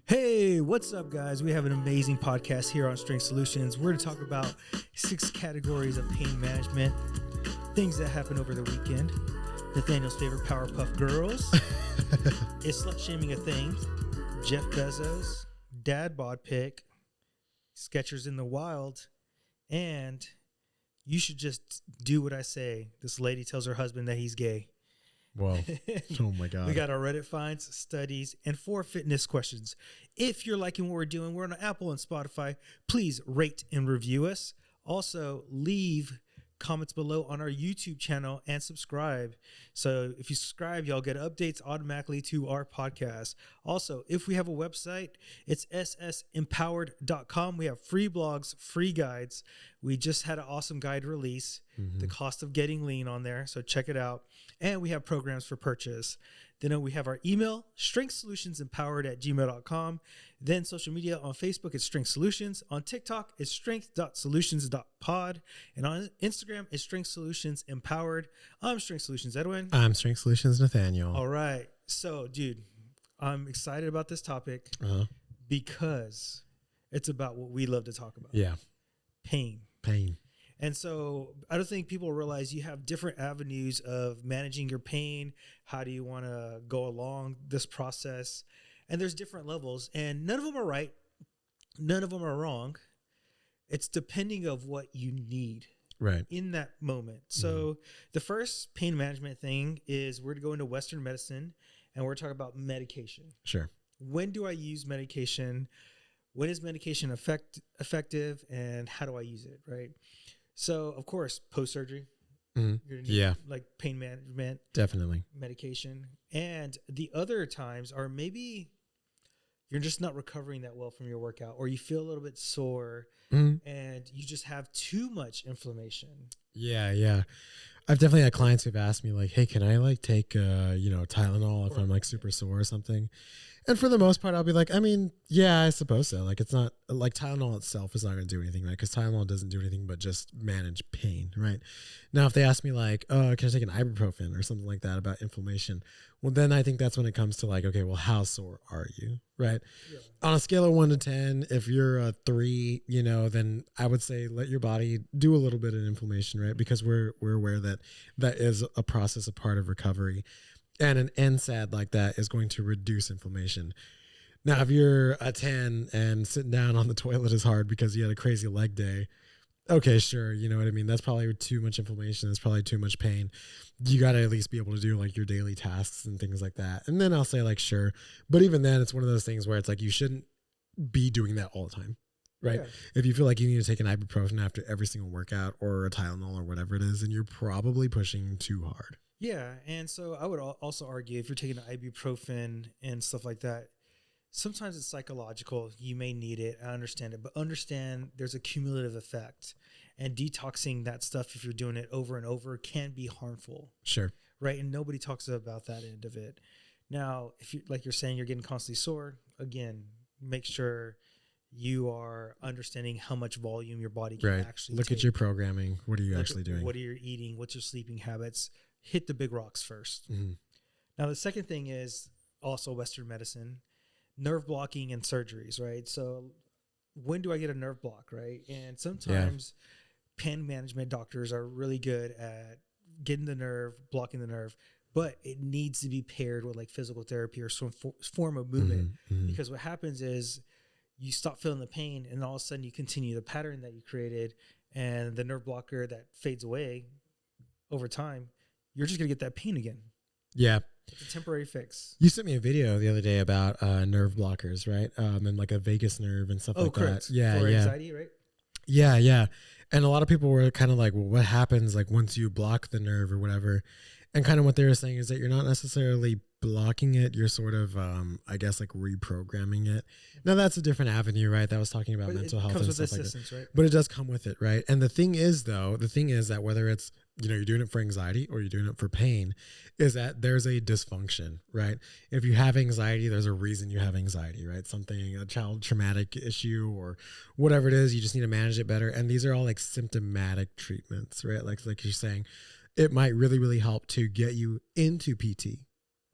Hey, what's up, guys? We have an amazing podcast here on Strength Solutions. We're going to talk about 6 categories of pain management, things that happened over the weekend, Nathaniel's favorite Powerpuff Girls, is slut shaming a thing, Jeff Bezos, dad bod pick, Skechers in the wild, and you should just do what I say. This lady tells her husband that he's gay. Whoa. Oh my God. We got our Reddit finds, studies, and 4 fitness questions. If you're liking what we're doing, we're on Apple and Spotify. Please rate and review us. Also, leave comments below on our YouTube channel and subscribe. So if you subscribe, y'all get updates automatically to our podcast. Also, if we have a website, it's ssempowered.com. We have free blogs, free guides. We just had an awesome guide release, The Cost of Getting Lean on there. So check it out. And we have programs for purchase. Then we have our email, strengthsolutionsempowered@gmail.com. Then social media on Facebook, it's Strength Solutions. On TikTok, it's strength.solutions.pod. And on Instagram, it's Strength Solutions Empowered. I'm Strength Solutions Edwin. I'm Strength Solutions Nathaniel. All right. So, dude, I'm excited about this topic because it's about what we love to talk about. Yeah. Pain. And so I don't think people realize you have different avenues of managing your pain. How do you want to go along this process? And there's different levels, and none of them are right. None of them are wrong. It's depending of what you need in that moment. So the first pain management thing is we're going to go into Western medicine, and we're talking about medication. Sure. When do I use medication? When is medication effective, and how do I use it, right? So, of course, post-surgery, you're gonna need like pain management. Definitely. Medication. And the other times are maybe you're just not recovering that well from your workout, or you feel a little bit sore and you just have too much inflammation. Yeah. I've definitely had clients who've asked me like, hey, can I like take, Tylenol if I'm like super sore or something? And for the most part, I'll be like, I mean, yeah, I suppose so. Like, it's not like Tylenol itself is not going to do anything, right? Because Tylenol doesn't do anything but just manage pain, right? Now, if they ask me like, oh, can I take an ibuprofen or something like that about inflammation? Well, then I think that's when it comes to like, okay, well, how sore are you, right? Yeah. On a scale of 1 to 10, if you're a 3, then I would say let your body do a little bit of inflammation, right? Because we're aware that that is a process, a part of recovery. And an NSAID like that is going to reduce inflammation. Now, if you're a 10 and sitting down on the toilet is hard because you had a crazy leg day, okay, sure. You know what I mean? That's probably too much inflammation. That's probably too much pain. You got to at least be able to do like your daily tasks and things like that. And then I'll say like, sure. But even then, it's one of those things where it's like you shouldn't be doing that all the time. Right. Yeah. If you feel like you need to take an ibuprofen after every single workout or a Tylenol or whatever it is, then you're probably pushing too hard. Yeah, and so I would also argue if you're taking an ibuprofen and stuff like that, sometimes it's psychological. You may need it. I understand it. But understand there's a cumulative effect. And detoxing that stuff, if you're doing it over and over, can be harmful. Sure. Right? And nobody talks about that end of it. Now, if you like you're saying you're getting constantly sore, again, make sure you are understanding how much volume your body can actually Look take. at your programming. What are you actually doing? What are you eating? What's your sleeping habits? Hit the big rocks first. Now, the second thing is also Western medicine, nerve blocking and surgeries, right? So when do I get a nerve block, right? And sometimes pain management doctors are really good at getting the nerve, blocking the nerve, but it needs to be paired with like physical therapy or some form of movement because what happens is you stop feeling the pain and all of a sudden you continue the pattern that you created and the nerve blocker that fades away over time, you're just going to get that pain again. Yeah. It's a temporary fix. You sent me a video the other day about nerve blockers, right? And like a vagus nerve and stuff like correct. That. Yeah. For anxiety, right? Yeah. And a lot of people were kind of like, well, what happens like once you block the nerve or whatever? And kind of what they were saying is that you're not necessarily blocking it. You're sort of, I guess, like reprogramming it. Now, that's a different avenue, right? That was talking about mental health and stuff like that. Right? But it does come with it, right? And the thing is that whether it's, you're doing it for anxiety or you're doing it for pain, is that there's a dysfunction, right? If you have anxiety, there's a reason you have anxiety, right? Something, a child traumatic issue or whatever it is, you just need to manage it better. And these are all like symptomatic treatments, right? Like you're saying, it might really, really help to get you into PT,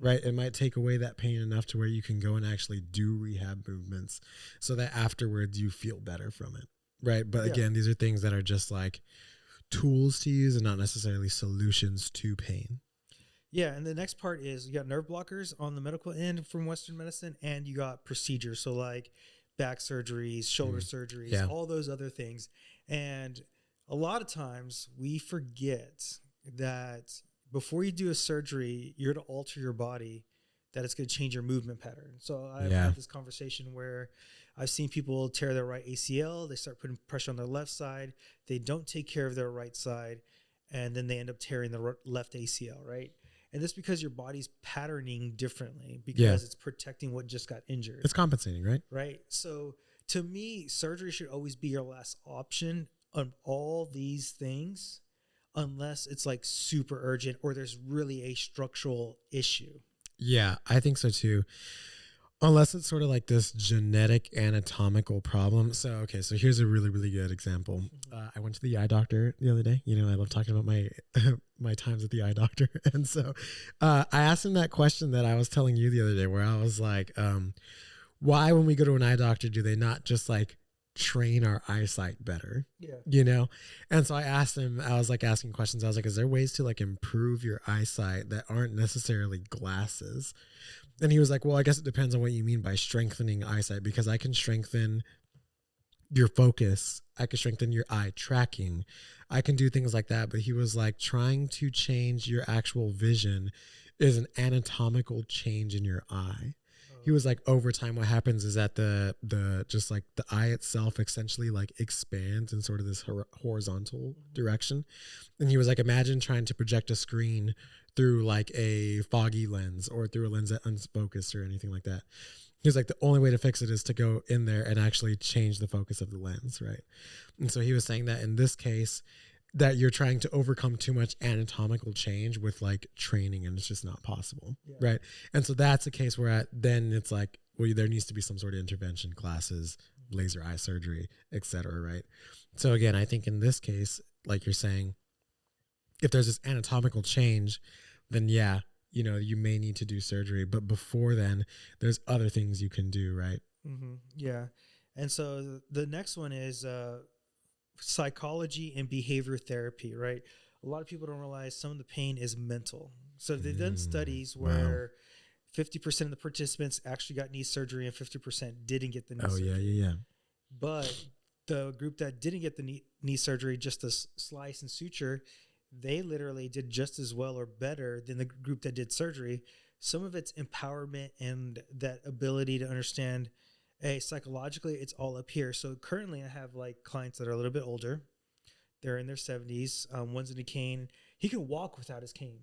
right? It might take away that pain enough to where you can go and actually do rehab movements so that afterwards you feel better from it, right? But again, these are things that are just like tools to use and not necessarily solutions to pain. Yeah, and the next part is you got nerve blockers on the medical end from Western medicine, and you got procedures. So like back surgeries, shoulder surgeries, all those other things. And a lot of times we forget that before you do a surgery, you're to alter your body, that it's going to change your movement pattern. So I've had this conversation where I've seen people tear their right ACL. They start putting pressure on their left side. They don't take care of their right side, and then they end up tearing the left ACL, right? And this because your body's patterning differently because it's protecting what just got injured. It's compensating, right? Right. So to me, surgery should always be your last option on all these things, unless it's like super urgent or there's really a structural issue. Yeah, I think so too. Unless it's sort of like this genetic anatomical problem. So here's a really, really good example. I went to the eye doctor the other day. I love talking about my my times at the eye doctor. And so I asked him that question that I was telling you the other day, where I was like, why, when we go to an eye doctor, do they not just like train our eyesight better? And so I asked him, I was like asking questions. I was like, is there ways to like improve your eyesight that aren't necessarily glasses? And he was like, well, I guess it depends on what you mean by strengthening eyesight, because I can strengthen your focus. I can strengthen your eye tracking. I can do things like that. But he was like, trying to change your actual vision is an anatomical change in your eye. He was like, over time, what happens is that the just like the eye itself essentially like expands in sort of this horizontal direction. And he was like, imagine trying to project a screen through like a foggy lens or through a lens that unfocused or anything like that. He was like, the only way to fix it is to go in there and actually change the focus of the lens, right? And so he was saying that in this case, that you're trying to overcome too much anatomical change with like training, and it's just not possible, right? And so that's a case where then it's like, well, there needs to be some sort of intervention, glasses, laser eye surgery, etc., right? So again, I think in this case, like you're saying, if there's this anatomical change, then you may need to do surgery. But before then, there's other things you can do, right? Yeah. And so the next one is psychology and behavior therapy, right? A lot of people don't realize some of the pain is mental. So they've done studies where 50% of the participants actually got knee surgery and 50% didn't get the knee surgery. Yeah. But the group that didn't get the knee surgery, just the slice and suture, they literally did just as well or better than the group that did surgery. Some of it's empowerment and that ability to understand, psychologically, it's all up here. So currently I have like clients that are a little bit older. They're in their 70s. One's in a cane. He can walk without his cane.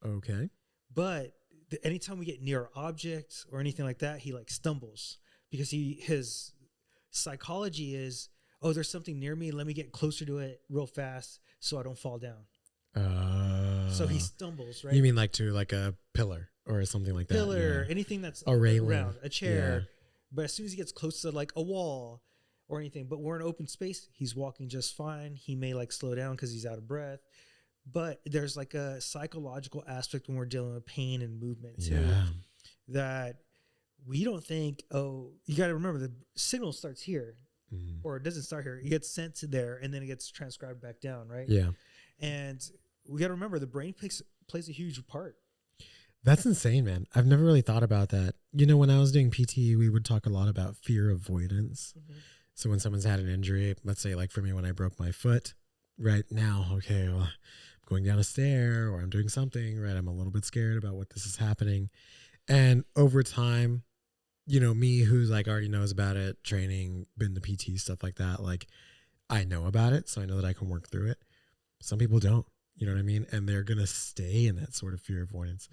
Okay. But anytime we get near objects or anything like that, he like stumbles because his psychology is, oh, there's something near me. Let me get closer to it real fast so I don't fall down. So he stumbles, right? You mean like to like a pillar or something like that? Pillar, anything that's a railing, around, a chair. Yeah. But as soon as he gets close to like a wall or anything, but we're in open space, he's walking just fine. He may like slow down because he's out of breath. But there's like a psychological aspect when we're dealing with pain and movement too, that we don't think, oh, you got to remember the signal starts here or it doesn't start here. It gets sent to there and then it gets transcribed back down, right? Yeah. And we got to remember the brain plays a huge part. That's insane, man. I've never really thought about that. When I was doing PT, we would talk a lot about fear avoidance. So when someone's had an injury, let's say like for me, when I broke my foot, right now, okay, well, I'm going down a stair or I'm doing something, right? I'm a little bit scared about what this is happening. And over time, me who's like already knows about it, training, been to PT, stuff like that, like I know about it. So I know that I can work through it. Some people don't, you know what I mean? And they're going to stay in that sort of fear avoidance.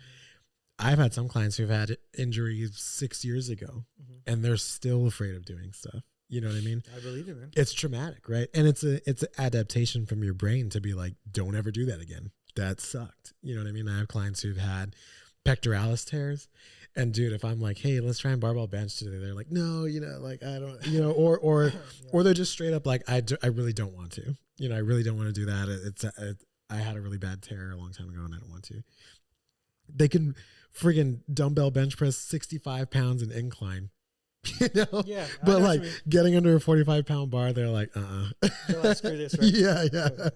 I've had some clients who've had injuries 6 years ago and they're still afraid of doing stuff. You know what I mean? I believe it, man. It's traumatic, right? And it's an adaptation from your brain to be like, don't ever do that again. That sucked. You know what I mean? I have clients who've had pectoralis tears, and dude, if I'm like, hey, let's try and barbell bench today, they're like, no, like I don't, or they're just straight up like, I really don't want to. I really don't want to do that. I had a really bad tear a long time ago, and I don't want to. They can friggin' dumbbell bench press 65 pounds in incline. You know? Yeah. But like getting under a 45-pound bar, they're like, They're like, screw this, right? Yeah.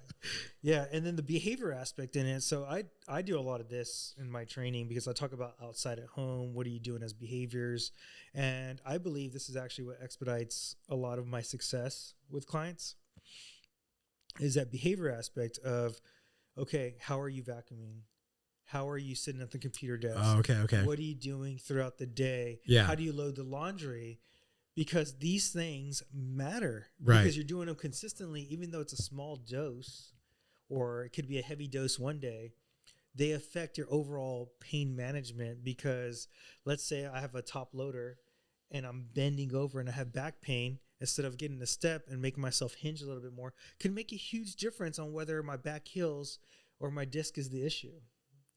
Yeah. And then the behavior aspect in it. So I do a lot of this in my training because I talk about outside at home. What are you doing as behaviors? And I believe this is actually what expedites a lot of my success with clients is that behavior aspect of, okay, how are you vacuuming? How are you sitting at the computer desk? Oh, okay. What are you doing throughout the day? Yeah. How do you load the laundry? Because these things matter. Right. Because you're doing them consistently, even though it's a small dose, or it could be a heavy dose one day, they affect your overall pain management. Because let's say I have a top loader and I'm bending over and I have back pain, instead of getting a step and making myself hinge a little bit more, can make a huge difference on whether my back heals or my disc is the issue.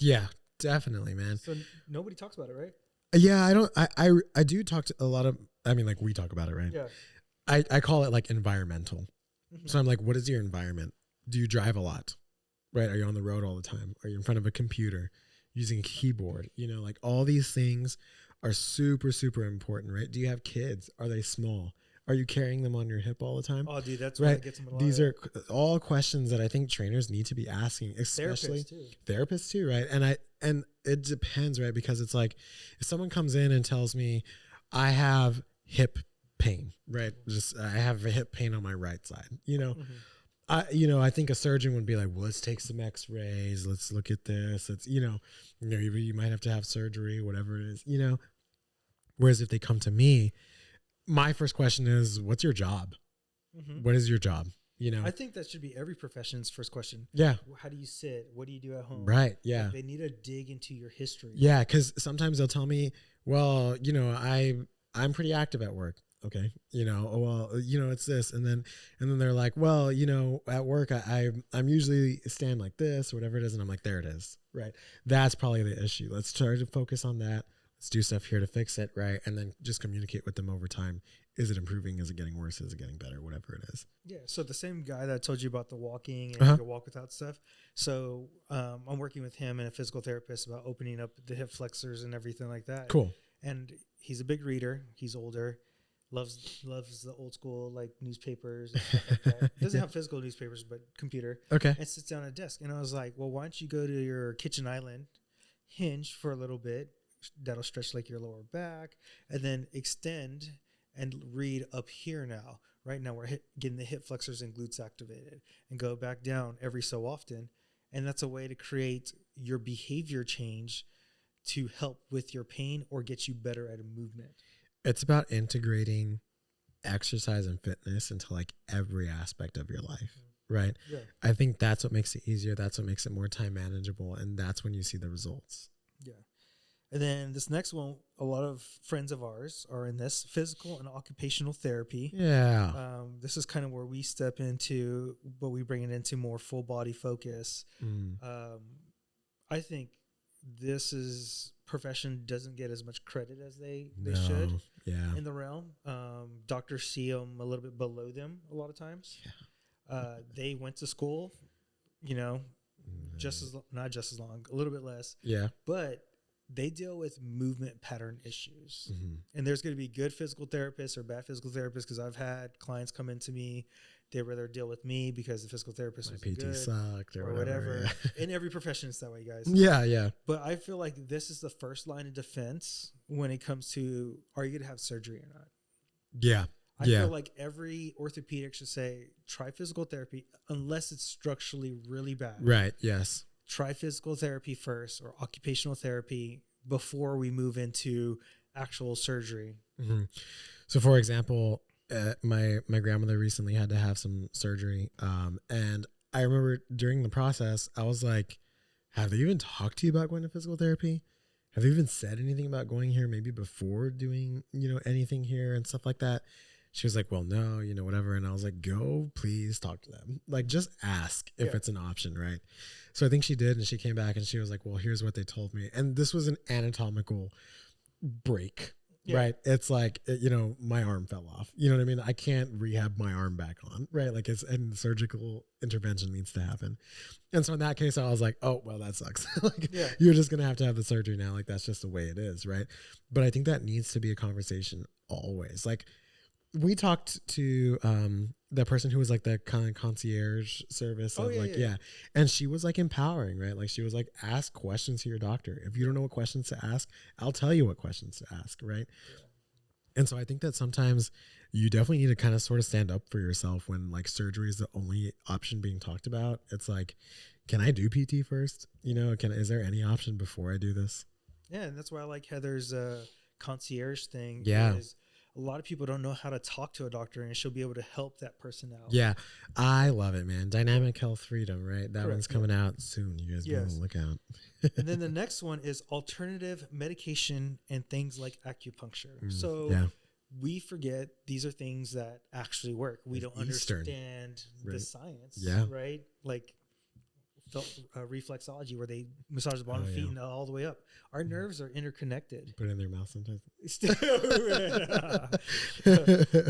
Yeah, definitely, man. So nobody talks about it, right? Yeah, I do talk to a lot of, I mean, like we talk about it, right? Yeah. I call it like environmental. Mm-hmm. So I'm like, what is your environment? Do you drive a lot? Right? Are you on the road all the time? Are you in front of a computer using a keyboard? You know, like all these things are super, super important, right? Do you have kids? Are they small? Are you carrying them on your hip all the time? Oh, dude, that's right. What gets them a lot. These are all questions that I think trainers need to be asking, especially therapists too, right? And it depends, right? Because it's like if someone comes in and tells me I have hip pain, right? Just I have a hip pain on my right side, you know. Mm-hmm. I think a surgeon would be like, well, let's take some x-rays. Let's look at this. Let's, you might have to have surgery, whatever it is, you know. Whereas if they come to me, my first question is, what's your job? Mm-hmm. What is your job? You know, I think that should be every profession's first question. Yeah. How do you sit? What do you do at home? Right. Yeah. Like they need to dig into your history. Yeah. Cause sometimes they'll tell me, well, I'm pretty active at work. Okay. It's this. And then they're like, well, at work, I'm usually stand like this or whatever it is. And I'm like, there it is. Right. That's probably the issue. Let's try to focus on that. Let's do stuff here to fix it. Right. And then just communicate with them over time. Is it improving? Is it getting worse? Is it getting better? Whatever it is. Yeah. So the same guy that I told you about the walking and you can walk without stuff. So I'm working with him and a physical therapist about opening up the hip flexors and everything like that. Cool. And he's a big reader. He's older. Loves the old school like newspapers and stuff like that. Doesn't have physical newspapers, but computer. Okay. And sits down at a desk. And I was like, well, why don't you go to your kitchen island, hinge for a little bit. That'll stretch like your lower back, and then extend and read up here now. Right now we're getting the hip flexors and glutes activated, and go back down every so often. And that's a way to create your behavior change to help with your pain or get you better at a movement. It's about integrating exercise and fitness into like every aspect of your life, right? Yeah. I think that's what makes it easier. That's what makes it more time manageable. And that's when you see the results. Yeah. And then this next one, a lot of friends of ours are in this physical and occupational therapy. Yeah. This is kind of where we step into, but we bring it into more full body focus. I think this profession doesn't get as much credit as they should in the realm. Doctors see them a little bit below them a lot of times. Yeah. They went to school, not just as long, a little bit less. Yeah. But they deal with movement pattern issues. Mm-hmm. And there's going to be good physical therapists or bad physical therapists, because I've had clients come into me, they rather deal with me because the physical therapist was PT good sucked or whatever. Yeah. In every profession, it's that way, guys. Yeah, yeah. But I feel like this is the first line of defense when it comes to, are you going to have surgery or not? Yeah. I feel like every orthopedic should say, try physical therapy unless it's structurally really bad. Right, yes. Try physical therapy first or occupational therapy before we move into actual surgery. Mm-hmm. So, for example, my grandmother recently had to have some surgery. And I remember during the process, I was like, have they even talked to you about going to physical therapy? Have they even said anything about going here maybe before doing, anything here and stuff like that? She was like, well, no, whatever. And I was like, go, please talk to them. Like, just ask if it's an option, right? So I think she did. And she came back and she was like, well, here's what they told me. And this was an anatomical break, right? It's like, my arm fell off. You know what I mean? I can't rehab my arm back on, right? Like and surgical intervention needs to happen. And so in that case, I was like, oh, well, that sucks. Like, you're just going to have the surgery now. Like, that's just the way it is, right? But I think that needs to be a conversation always. Like, we talked to the person who was like the kind of concierge service of and she was like empowering, right? Like, she was like, ask questions to your doctor. If you don't know what questions to ask, I'll tell you what questions to ask, right? And so I think that sometimes you definitely need to kind of sort of stand up for yourself when like surgery is the only option being talked about. It's like, can I do PT first? Is there any option before I do this? Yeah, and that's why I like Heather's concierge thing. Yeah. A lot of people don't know how to talk to a doctor, and she'll be able to help that person out. Yeah, I love it, man. Dynamic Health Freedom, right? That one's coming out soon. You guys be on the lookout. And then the next one is alternative medication and things like acupuncture. We forget these are things that actually work. We don't understand the science, right? Like reflexology, where they massage the bottom of the feet and all the way up. Our nerves are interconnected. Put it in their mouth sometimes.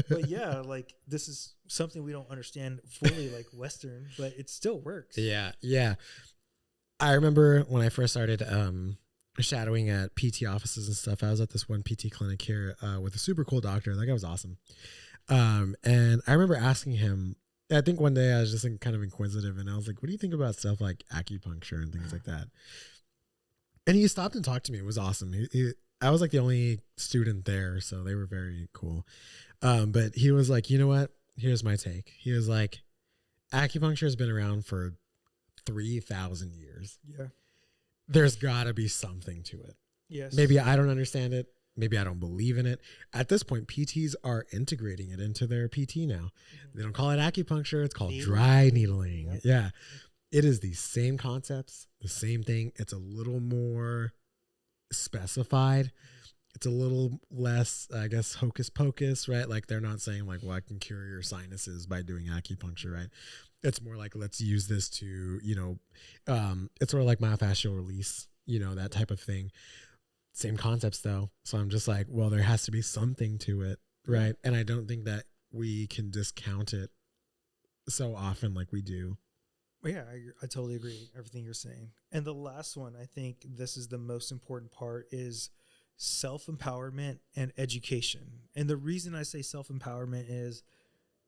But yeah, like this is something we don't understand fully, like Western, but it still works. Yeah. I remember when I first started shadowing at PT offices and stuff. I was at this one PT clinic here with a super cool doctor. That guy was awesome. And I remember asking him, I think one day I was just kind of inquisitive, and I was like, what do you think about stuff like acupuncture and things like that? And he stopped and talked to me. It was awesome. I was like the only student there, so they were very cool. But he was like, you know what? Here's my take. He was like, acupuncture has been around for 3,000 years. Yeah. There's got to be something to it. Yes. Maybe I don't understand it. Maybe I don't believe in it. At this point, PTs are integrating it into their PT now. They don't call it acupuncture. It's called dry needling. Yep. Yeah. It is the same concepts, the same thing. It's a little more specified. It's a little less, I guess, hocus pocus, right? Like, they're not saying like, well, I can cure your sinuses by doing acupuncture, right? It's more like, let's use this to, it's sort of like myofascial release, that type of thing. Same concepts though. So I'm just like, well, there has to be something to it, right? And I don't think that we can discount it so often like we do. Yeah, I totally agree. Everything you're saying. And the last one, I think this is the most important part, is self-empowerment and education. And the reason I say self-empowerment is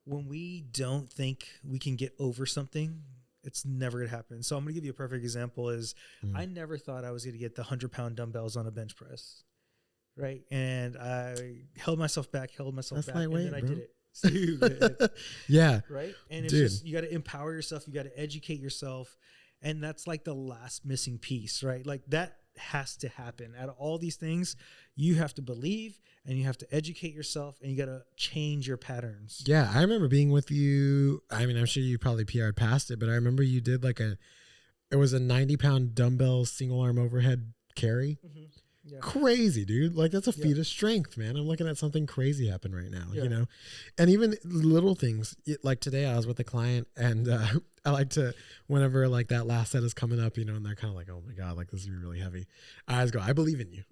when we don't think we can get over something, it's never going to happen. So I'm going to give you a perfect example is I never thought I was going to get the 100-pound dumbbells on a bench press. Right. And I held myself back, and then I did it. Stupid. Yeah. Right. And it's just, you got to empower yourself. You got to educate yourself. And that's like the last missing piece, right? Like that has to happen. Out of all these things, you have to believe and you have to educate yourself and you got to change your patterns. Yeah. I remember being with you. I mean, I'm sure you probably PR'd past it, but I remember you did like it was a 90-pound dumbbell single arm overhead carry. Mm-hmm. Yeah. Crazy, dude. Like that's a feat of strength, man. I'm looking at something crazy happen right now, and even little things like today I was with a client and I like to, whenever like that last set is coming up, and they're kind of like, oh my God, like this is really heavy. I always go, I believe in you.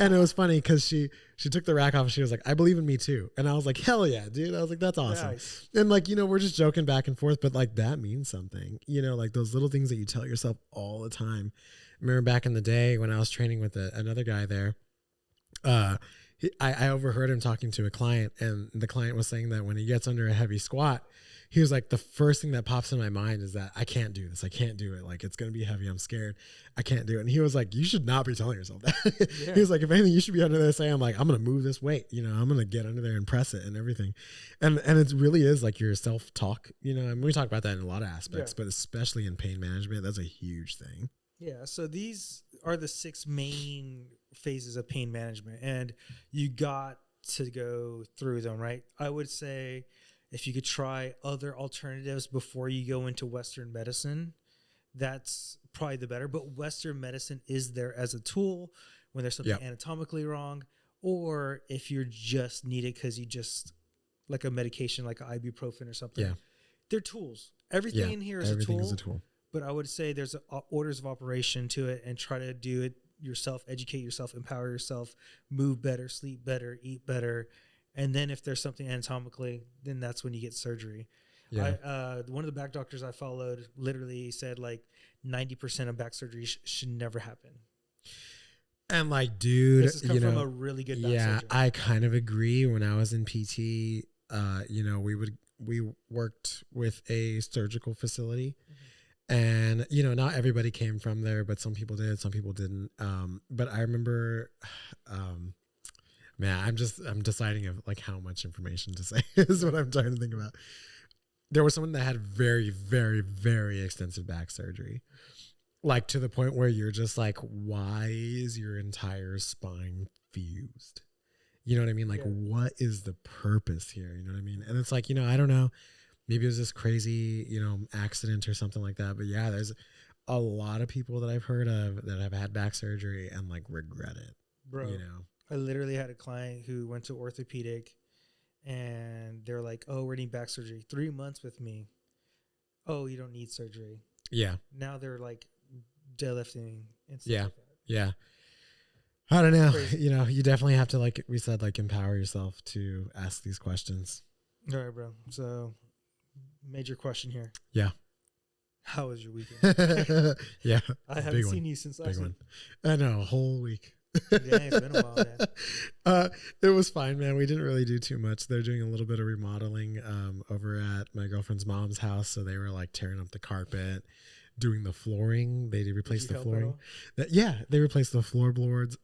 And it was funny because she took the rack off and she was like, I believe in me too. And I was like, hell yeah, dude. I was like, that's awesome. Nice. And like, we're just joking back and forth, but like that means something, like those little things that you tell yourself all the time. Remember back in the day when I was training with another guy there, I overheard him talking to a client, and the client was saying that when he gets under a heavy squat, he was like, the first thing that pops in my mind is that I can't do this. I can't do it. Like, it's going to be heavy. I'm scared. I can't do it. And he was like, you should not be telling yourself that. Yeah. He was like, if anything, you should be under there saying, I'm going to move this weight. I'm going to get under there and press it and everything. And it really is like your self-talk, and we talk about that in a lot of aspects, but especially in pain management, that's a huge thing. Yeah, so these are the 6 main phases of pain management, and you got to go through them, right? I would say if you could try other alternatives before you go into Western medicine, that's probably the better. But Western medicine is there as a tool when there's something anatomically wrong, or if you're just needed because you just, like a medication like ibuprofen or something. Yeah. They're tools. Everything in here is a tool. But I would say there's orders of operation to it, and try to do it yourself, educate yourself, empower yourself, move better, sleep better, eat better. And then if there's something anatomically, then that's when you get surgery. Yeah. One of the back doctors I followed literally said like 90% of back surgery should never happen. And like, dude, This has come from a really good back surgeon. I kind of agree. When I was in PT, we worked with a surgical facility, and not everybody came from there, but some people did, some people didn't. But I remember, man, I'm deciding of like how much information to say is what I'm trying to think about. There was someone that had very, very, very extensive back surgery. Like to the point where you're just like, why is your entire spine fused? You know what I mean? Like, what is the purpose here? You know what I mean? And it's like, I don't know. Maybe it was this crazy, accident or something like that. But yeah, there's a lot of people that I've heard of that have had back surgery and like regret it. Bro, I literally had a client who went to orthopedic and they're like, oh, we're needing back surgery. 3 months with me. Oh, you don't need surgery. Yeah. Now they're like, deadlifting and stuff like that. Yeah. I don't know. Crazy. You definitely have to, like we said, like empower yourself to ask these questions. All right, bro. So major question here. Yeah. How was your weekend? Yeah. I haven't seen you since last week. I know, a whole week. Yeah, it's been a while, man. It was fine, man. We didn't really do too much. They're doing a little bit of remodeling over at my girlfriend's mom's house. So they were like tearing up the carpet, doing the flooring. They replaced the flooring. They replaced the floorboards.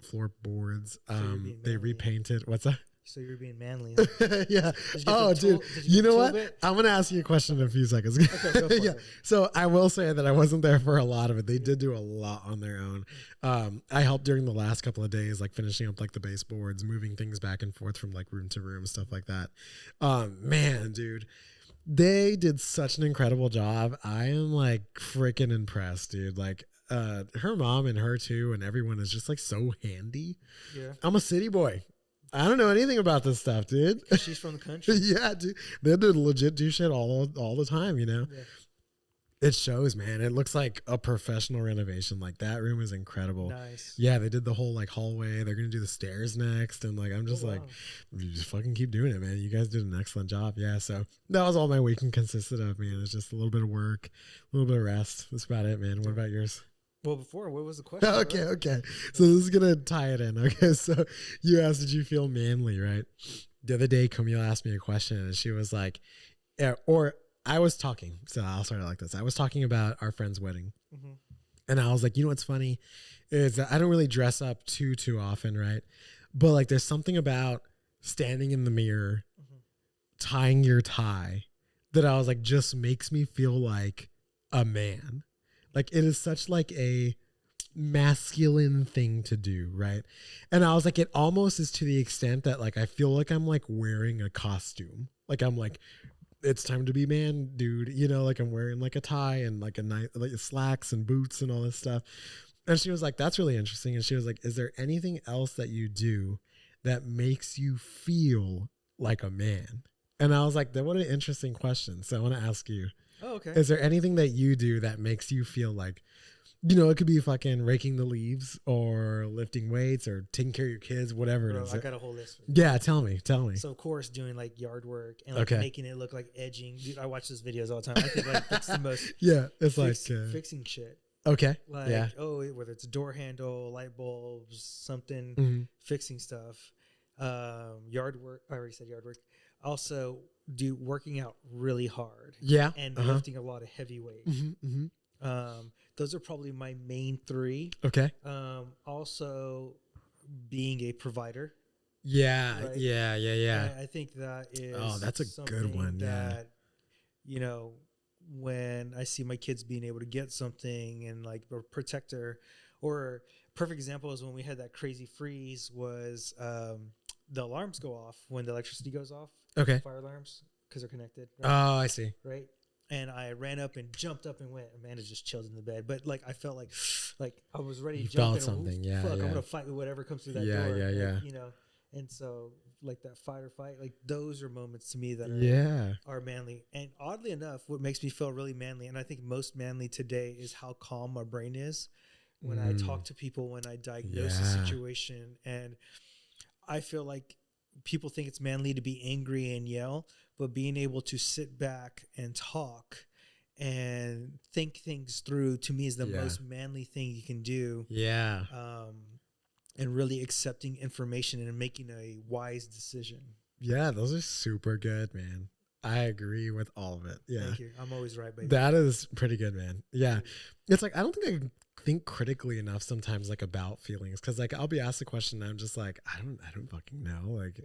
They repainted. What's that? So you're being manly. Yeah. Oh, dude. You know what? I'm going to ask you a question in a few seconds. Okay, go for it. So I will say that I wasn't there for a lot of it. They did do a lot on their own. I helped during the last couple of days, like finishing up like the baseboards, moving things back and forth from like room to room, stuff like that. Man, dude. They did such an incredible job. I am like freaking impressed, dude. Like her mom and her too, and everyone is just like so handy. Yeah. I'm a city boy. I don't know anything about this stuff, dude. She's from the country. Yeah, dude. They legit do shit all the time, Yeah. It shows, man. It looks like a professional renovation. Like that room is incredible. Nice. Yeah, they did the whole like hallway. They're gonna do the stairs next, and like I'm just like, you just fucking keep doing it, man. You guys did an excellent job. Yeah, so that was all my weekend consisted of, man. It's just a little bit of work, a little bit of rest. That's about it, man. What about yours? Well, before, what was the question? Okay. So this is gonna tie it in. Okay, so you asked, did you feel manly, right? The other day, Camille asked me a question, and she was like, I was talking, so I'll start it like this. I was talking about our friend's wedding, and I was like, what's funny is that I don't really dress up too often, right? But like, there's something about standing in the mirror, tying your tie, that I was like, just makes me feel like a man. Like it is such like a masculine thing to do, right? And I was like, it almost is to the extent that like I feel like I'm like wearing a costume. Like I'm like, it's time to be man, dude. Like I'm wearing like a tie and like like slacks and boots and all this stuff. And she was like, that's really interesting. And she was like, is there anything else that you do that makes you feel like a man? And I was like, what an interesting question. So I want to ask you. Oh, okay. Is there anything that you do that makes you feel like, it could be fucking raking the leaves or lifting weights or taking care of your kids, whatever it is. I got a whole list. Yeah, tell me. So of course, doing like yard work and like making it look like edging. Dude, I watch those videos all the time. I think like that's the most. Yeah, it's fixing shit. Okay. Like whether it's a door handle, light bulbs, something, fixing stuff. Yard work. I already said yard work. Also, working out really hard. Yeah. And lifting a lot of heavy weights. Those are probably my main three. Okay. Also, being a provider. Yeah. Right? Yeah. I think that is. Oh, that's a good one. That, when I see my kids being able to get something and like a protector, or perfect example is when we had that crazy freeze was the alarms go off when the electricity goes off. Okay. Fire alarms because they're connected. Right? Oh, I see. Right. And I ran up and jumped up and went. Amanda just chilled in the bed, but like I felt like I was ready to jump. Felt something, yeah. I'm gonna fight with whatever comes through that door. Yeah. And so like that fight or fight, like those are moments to me that are manly. And oddly enough, what makes me feel really manly, and I think most manly today, is how calm my brain is. when I talk to people, when I diagnose a situation. And I feel like people think it's manly to be angry and yell, but being able to sit back and talk and think things through, to me, is the most manly thing you can do. Yeah. And really accepting information and making a wise decision. Yeah, those are super good, man. I agree with all of it. Yeah. Thank you. I'm always right, baby. That is pretty good, man. Yeah. It's like, I don't think I think critically enough sometimes, like, about feelings. Cause like, I'll be asked a question and I'm just like, I don't fucking know. Like,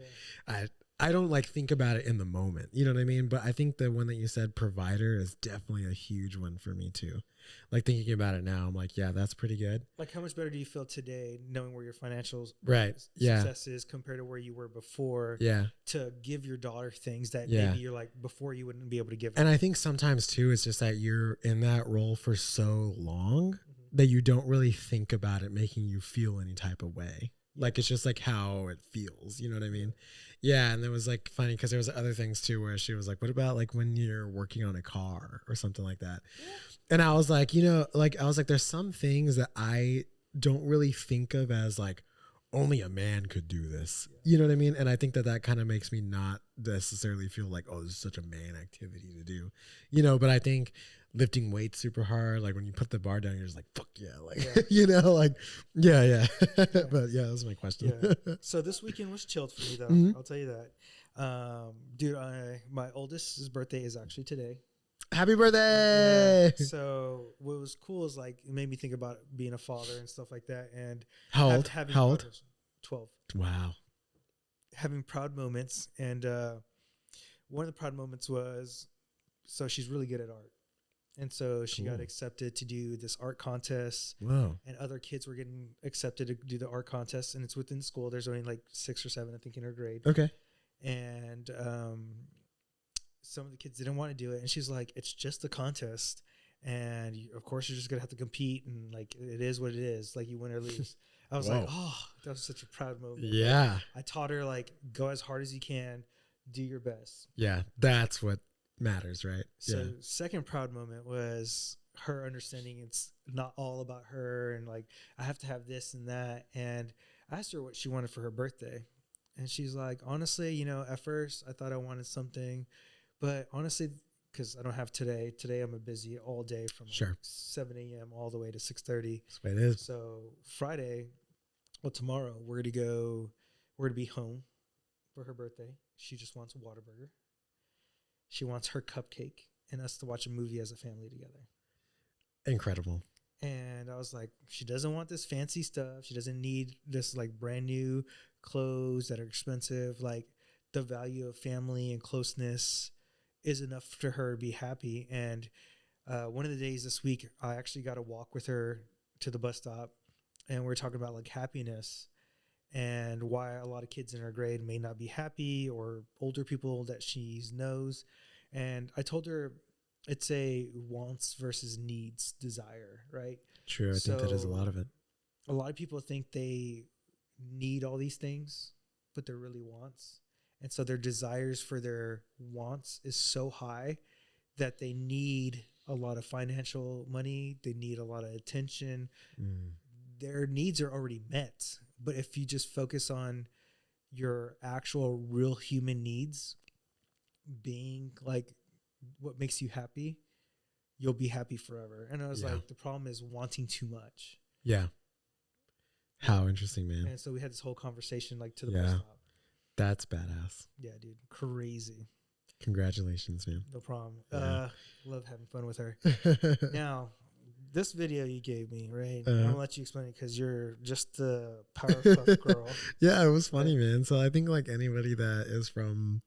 I don't like think about it in the moment. You know what I mean? But I think the one that you said, provider, is definitely a huge one for me too. Like, thinking about it now, I'm like, yeah, that's pretty good. Like, how much better do you feel today knowing where your financial success is compared to where you were before? Yeah. To give your daughter things that maybe you're like, before you wouldn't be able to give her. And I think sometimes too, it's just that you're in that role for so long that you don't really think about it making you feel any type of way. Like, it's just like how it feels. You know what I mean? Yeah. And it was like funny because there was other things too where she was like, what about like when you're working on a car or something like that? Yeah. And I was like, there's some things that I don't really think of as like, only a man could do this. You know what I mean? And I think that kind of makes me not necessarily feel like, oh, this is such a man activity to do, but I think lifting weights super hard, like when you put the bar down, you're just like, fuck yeah. Like, yeah. But yeah, that was my question. Yeah. So this weekend was chilled for me though. I'll tell you that. Dude, my oldest's birthday is actually today. Happy birthday! Yeah. So what was cool is like it made me think about being a father and stuff like that. And how old? 12. Wow. Having proud moments, and one of the proud moments was, so she's really good at art, and so she got accepted to do this art contest. Wow. And other kids were getting accepted to do the art contest, and it's within school. There's only like 6 or 7, I think, in her grade. Okay. And some of the kids didn't want to do it, and she's like, it's just a contest, and of course you're just gonna have to compete, and like it is what it is, like you win or lose. I was like, oh, that was such a proud moment. Yeah. Like, I taught her, like, go as hard as you can, do your best. Yeah, that's what matters, right? So second proud moment was her understanding it's not all about her, and like I have to have this and that. And I asked her what she wanted for her birthday, and she's like, honestly, at first I thought I wanted something, but honestly, because I don't have today I'm busy all day from like 7 a.m. all the way to 6:30. That's what it is. So Friday, tomorrow we're to be home for her birthday. She just wants a Whataburger. She wants her cupcake and us to watch a movie as a family together. Incredible. And I was like, she doesn't want this fancy stuff. She doesn't need this like brand new clothes that are expensive. Like, the value of family and closeness is enough for her to be happy. And one of the days this week, I actually got to walk with her to the bus stop, and we're talking about like happiness and why a lot of kids in her grade may not be happy, or older people that she knows. And I told her it's a wants versus needs desire, right? True. I think that is a lot of it. A lot of people think they need all these things, but they're really wants. And so their desires for their wants is so high that they need a lot of financial money. They need a lot of attention. Their needs are already met. But if you just focus on your actual real human needs being like what makes you happy, you'll be happy forever. And I was like, the problem is wanting too much. Yeah. How interesting, man. And so we had this whole conversation like to the bus stop. That's badass. Yeah, dude. Crazy. Congratulations, man. No problem. Love having fun with her. Now, this video you gave me, right? I'm going to let you explain it because you're just the Powerpuff Girl. Yeah, it was funny, man. So I think like anybody that is from,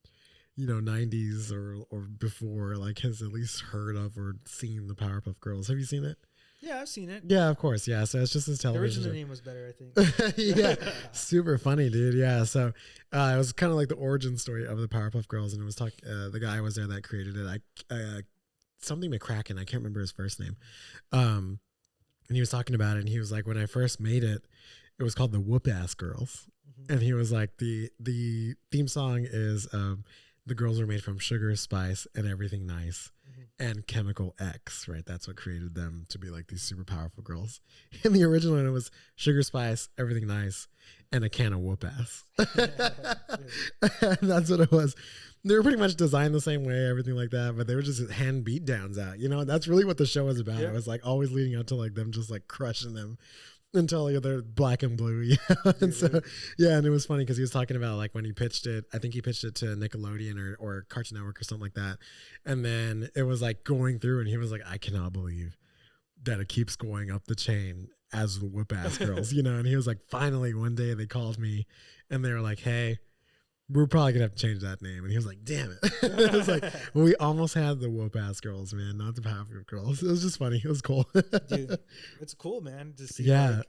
90s or before, like has at least heard of or seen the Powerpuff Girls. Have you seen it? Yeah, I've seen it. Yeah, of course. Yeah, so it's just this television. The original name was better, I think. Yeah, super funny, dude. Yeah, so it was kind of like the origin story of the Powerpuff Girls, and it was the guy was there that created it. Something McCracken. I can't remember his first name. And he was talking about it, and he was like, when I first made it, it was called the Whoop Ass Girls, and he was like, the theme song is the girls were made from sugar, spice, and everything nice. and chemical X, right? That's what created them to be like these super powerful girls. In the original, it was sugar spice, everything nice, and a can of whoop ass. That's what it was. They were pretty much designed the same way, everything like that, but they were just hand beat downs out. You know, that's really what the show was about. Yeah. It was like always leading up to like them just like crushing them until like, they're black and blue. Yeah. And so, yeah. And it was funny because he was talking about like when he pitched it, I think he pitched it to Nickelodeon or Cartoon Network or something like that. And then it was like going through and he was like, I cannot believe that it keeps going up the chain as the whoop ass girls, you know? And he was like, finally one day they called me and they were like, hey, we're probably gonna have to change that name. And he was like, damn it. It was like, well, we almost had the whoop ass girls, man, not the powerful girls. It was just funny. It was cool. Dude, it's cool, man, to see like,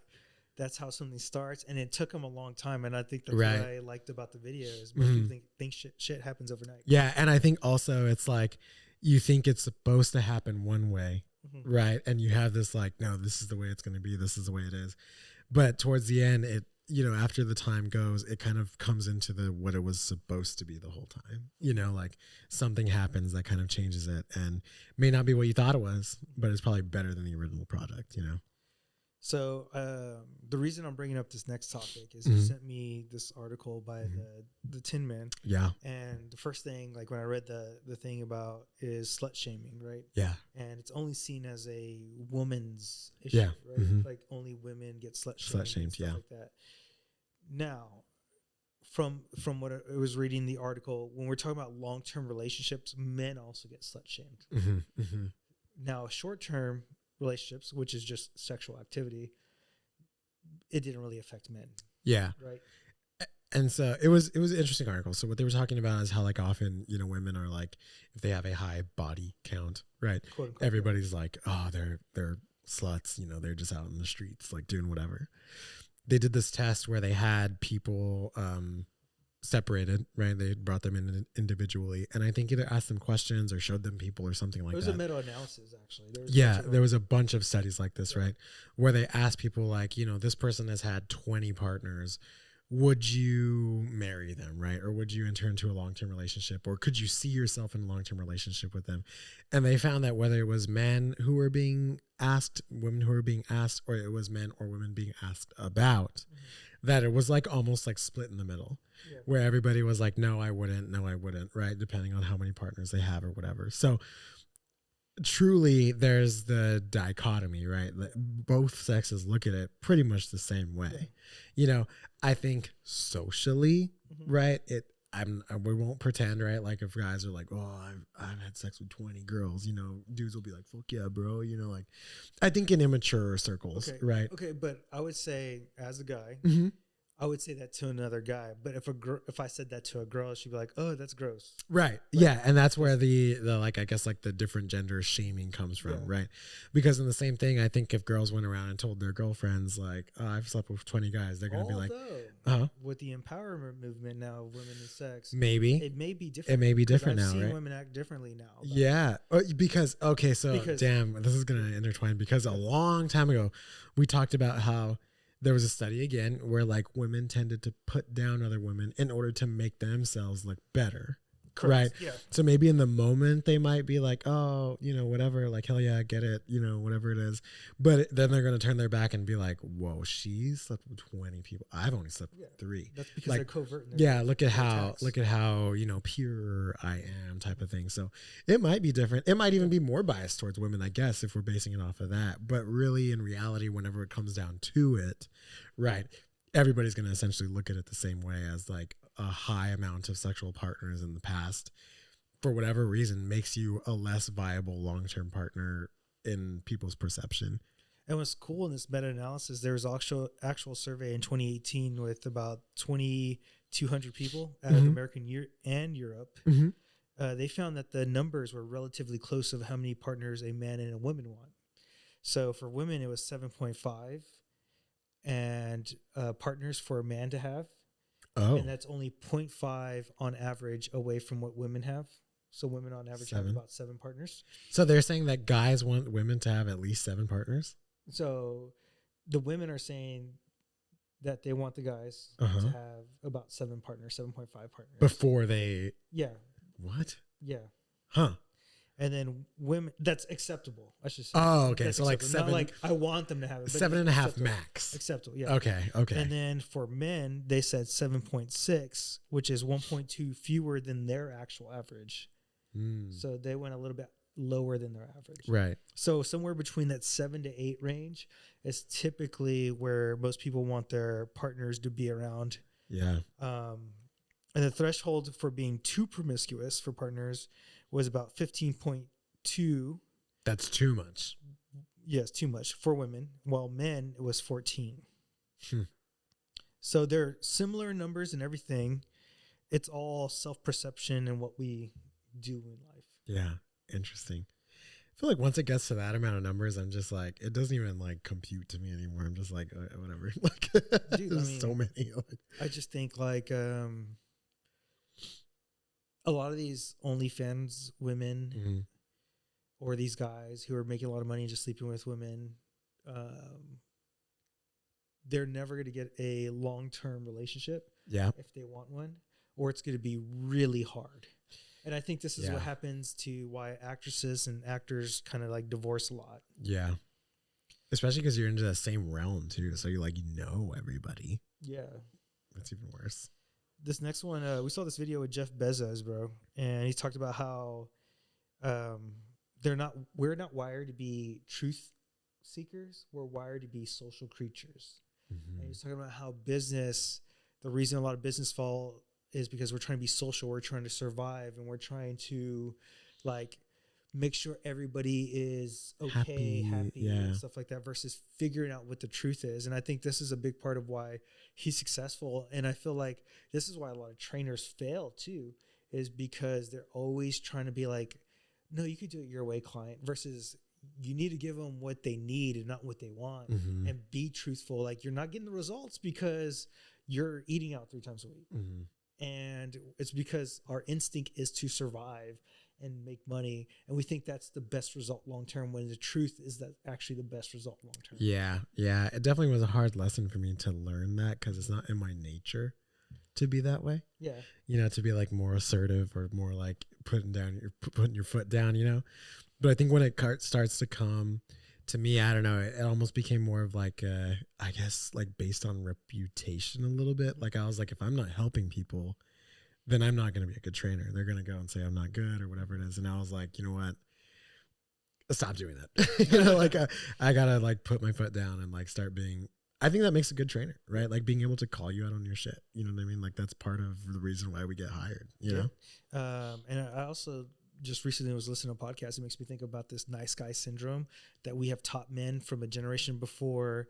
that's how something starts. And it took him a long time. And I think that's what I liked about the video is most people think shit happens overnight. Yeah. And I think also it's like you think it's supposed to happen one way, right? And you have this like, no, this is the way it's gonna be, this is the way it is. But towards the end, it, you know, after the time goes, it kind of comes into the what it was supposed to be the whole time. You know, like something happens that kind of changes it and may not be what you thought it was, but it's probably better than the original product, you know? So the reason I'm bringing up this next topic is you sent me this article by the Tin Man. Yeah. And the first thing, like when I read the thing about is slut shaming, right? Yeah. And it's only seen as a woman's issue, right? Like only women get slut shamed, yeah. like that. Now, from what I was reading the article, when we're talking about long-term relationships, men also get slut shamed. Now, short-term relationships, which is just sexual activity, it didn't really affect men. Yeah. Right. And so it was an interesting article. So what they were talking about is how like often, you know, women are like, if they have a high body count, right? Quote, unquote, everybody's like, oh, they're sluts, you know, they're just out in the streets, like doing whatever. They did this test where they had people separated, right? They brought them in individually. And I think either asked them questions or showed them people or something like that. It was a meta-analysis, actually. There was a bunch of studies like this, right? Where they asked people like, you know, this person has had 20 partners. Would you marry them, right? Or would you enter into a long-term relationship? Or could you see yourself in a long-term relationship with them? And they found that whether it was men who were being asked, women who were being asked, or it was men or women being asked about, that it was like almost like split in the middle, where everybody was like, no, I wouldn't, right? Depending on how many partners they have or whatever. So truly there's the dichotomy, right? Both sexes look at it pretty much the same way. You know, I think socially, right? We won't pretend, right? Like if guys are like, oh, I've had sex with 20 girls, you know, dudes will be like, fuck yeah, bro. You know, like I think in immature circles, right? Okay. But I would say as a guy, I would say that to another guy, but if I said that to a girl, she'd be like, "Oh, that's gross." Right. Like, yeah, and that's where the like I guess like the different gender shaming comes from, right? Because in the same thing, I think if girls went around and told their girlfriends like, "Oh, I've slept with 20 guys," they're gonna be like, with the empowerment movement now of women and sex, maybe it may be different. It may be different I've now, seen right? Women act differently now. Yeah, because damn, this is gonna intertwine because a long time ago, we talked about how there was a study again where like women tended to put down other women in order to make themselves look better. Correct. Right. Yeah. So maybe in the moment they might be like, oh, you know, whatever, like, hell yeah, I get it, you know, whatever it is. But then they're going to turn their back and be like, whoa, she slept with 20 people. I've only slept with 3. That's because like, they're covert. Look at how, you know, pure I am type of thing. So it might be different. It might even be more biased towards women, I guess, if we're basing it off of that. But really in reality, whenever it comes down to it, right, everybody's going to essentially look at it the same way as like a high amount of sexual partners in the past, for whatever reason, makes you a less viable long-term partner in people's perception. And what's cool in this meta-analysis, there was actual survey in 2018 with about 2,200 people out of American and Europe. They found that the numbers were relatively close of how many partners a man and a woman want. So for women, it was 7.5 and partners for a man to have. Oh. And that's only 0.5 on average away from what women have. So women on average have about 7 partners. So they're saying that guys want women to have at least 7 partners? So the women are saying that they want the guys to have about 7 partners, 7.5 partners. Before they... Yeah. What? Yeah. Huh. And then women, that's acceptable. I should say. Oh, okay. That's So like acceptable. Not like I want them to have it. But 7.5 acceptable. max. Acceptable. Yeah. Okay. Okay. And then for men, they said 7.6, which is 1.2 fewer than their actual average. So they went a little bit lower than their average. Right. So somewhere between that 7 to 8 range is typically where most people want their partners to be around. Yeah. And the threshold for being too promiscuous for partners was about 15.2. That's too much. Yes, too much for women. While men, it was 14. So they're similar numbers and everything. It's all self-perception and what we do in life. Yeah. Interesting. I feel like once it gets to that amount of numbers, I'm just like, it doesn't even like compute to me anymore. I'm just like, whatever. Like, Dude, there's so many. I just think like a lot of these OnlyFans women or these guys who are making a lot of money just sleeping with women, they're never going to get a long-term relationship if they want one, or it's going to be really hard. And I think this is what happens to why actresses and actors kind of like divorce a lot. Yeah. Especially because you're into the same realm too. So you're like, everybody. Yeah. That's even worse. This next one, we saw this video with Jeff Bezos, bro. And he talked about how we're not wired to be truth seekers. We're wired to be social creatures. And he's talking about how the reason a lot of business fall is because we're trying to be social, we're trying to survive, and we're trying to like make sure everybody is happy and stuff like that, versus figuring out what the truth is. And I think this is a big part of why he's successful. And I feel like this is why a lot of trainers fail too, is because they're always trying to be like, no, you could do it your way, client, versus you need to give them what they need and not what they want, and be truthful. Like, you're not getting the results because you're eating out 3 times a week. And it's because our instinct is to survive and make money. And we think that's the best result long-term, when the truth is that actually the best result long-term. Yeah. Yeah. It definitely was a hard lesson for me to learn that, because it's not in my nature to be that way. Yeah. To be like more assertive or more like putting your foot down, But I think when it starts to come to me, I don't know, it almost became more of like, I guess, like based on reputation a little bit. Like, I was like, if I'm not helping people, then I'm not going to be a good trainer. They're going to go and say I'm not good or whatever it is. And I was like, you know what? Stop doing that. Like I got to like put my foot down and like start being, I think that makes a good trainer, right? Like being able to call you out on your shit. You know what I mean? Like that's part of the reason why we get hired, you know? And I also just recently was listening to a podcast. It makes me think about this nice guy syndrome that we have taught men from a generation before.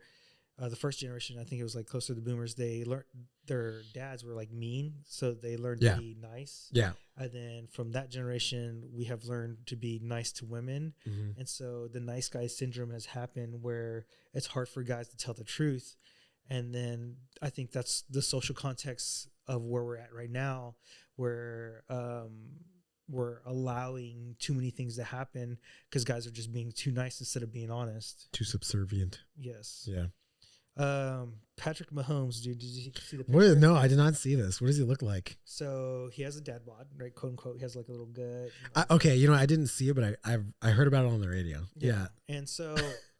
The first generation, I think it was like closer to the boomers. They learned, their dads were like mean, so they learned to be nice. Yeah. And then from that generation, we have learned to be nice to women. And so the nice guy syndrome has happened, where it's hard for guys to tell the truth. And then I think that's the social context of where we're at right now, where we're allowing too many things to happen because guys are just being too nice instead of being honest. Too subservient. Yes. Yeah. Patrick Mahomes, dude, did you see the picture? No, I did not see this. What does he look like? So he has a dad bod, right? Quote unquote. He has like a little gut. Okay, I didn't see it, but I heard about it on the radio. Yeah. And so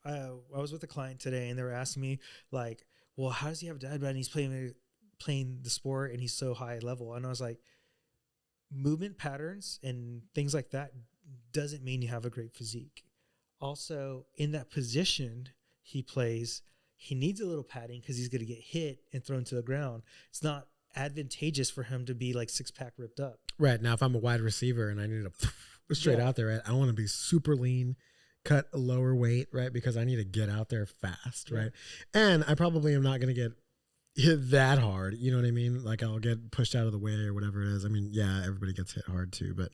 I was with a client today, and they were asking me like, well, how does he have a dad bod and he's playing the sport and he's so high level? And I was like, movement patterns and things like that doesn't mean you have a great physique. Also, in that position he plays, he needs a little padding because he's going to get hit and thrown to the ground. It's not advantageous for him to be like 6-pack ripped up. Right. Now, if I'm a wide receiver and I need to straight out there, right, I want to be super lean, cut a lower weight, right, because I need to get out there fast, right? And I probably am not going to get hit that hard. You know what I mean? Like I'll get pushed out of the way or whatever it is. I mean, yeah, everybody gets hit hard too, but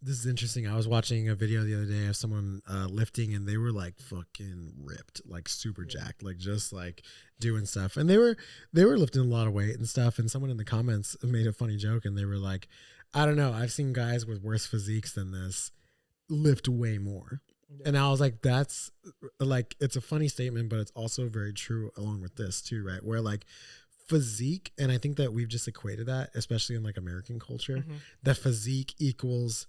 this is interesting. I was watching a video the other day of someone lifting, and they were like fucking ripped, like super jacked, like just like doing stuff. And they were lifting a lot of weight and stuff. And someone in the comments made a funny joke, and they were like, I don't know, I've seen guys with worse physiques than this lift way more. Yeah. And I was like, that's like, it's a funny statement, but it's also very true along with this too, right? Where like physique, and I think that we've just equated that, especially in like American culture, that physique equals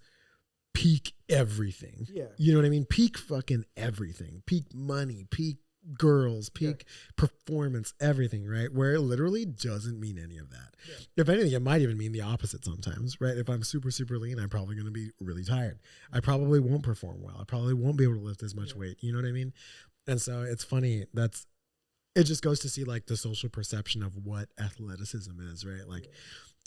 peak everything. Yeah. You know what I mean? Peak fucking everything. Peak money, peak girls, peak performance, everything, right? Where it literally doesn't mean any of that. Yeah. If anything, it might even mean the opposite sometimes, right? If I'm super, super lean, I'm probably going to be really tired. I probably won't perform well. I probably won't be able to lift as much weight. You know what I mean? And so it's funny. It just goes to see like the social perception of what athleticism is, right? Like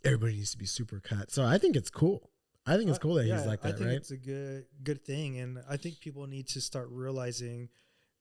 everybody needs to be super cut. So I think it's cool. I think it's cool that he's like that, I think right? it's a good thing. And I think people need to start realizing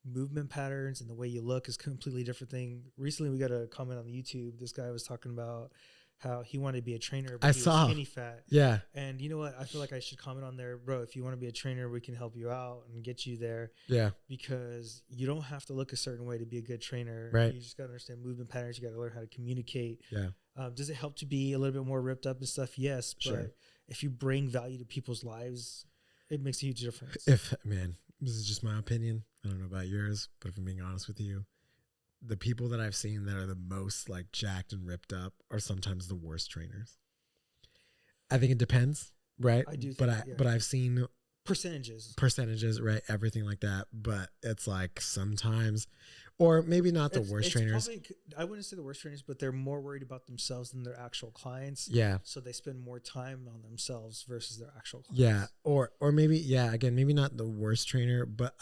movement patterns and the way you look is a completely different thing. Recently, we got a comment on YouTube. This guy was talking about how he wanted to be a trainer, but he was skinny fat. Yeah. And you know what? I feel like I should comment on there, bro. If you want to be a trainer, we can help you out and get you there. Yeah. Because you don't have to look a certain way to be a good trainer. Right. You just got to understand movement patterns. You got to learn how to communicate. Yeah. Does it help to be a little bit more ripped up and stuff? Yes. But if you bring value to people's lives, it makes a huge difference. Man, this is just my opinion. I don't know about yours, but if I'm being honest with you, the people that I've seen that are the most like jacked and ripped up are sometimes the worst trainers. I think it depends, right? I do think, but I've seen percentages, right? Everything like that. But it's like sometimes, or maybe not the worst trainers. Probably, I wouldn't say the worst trainers, but they're more worried about themselves than their actual clients. Yeah. So they spend more time on themselves versus their actual clients. Yeah. Or maybe, again, maybe not the worst trainer, but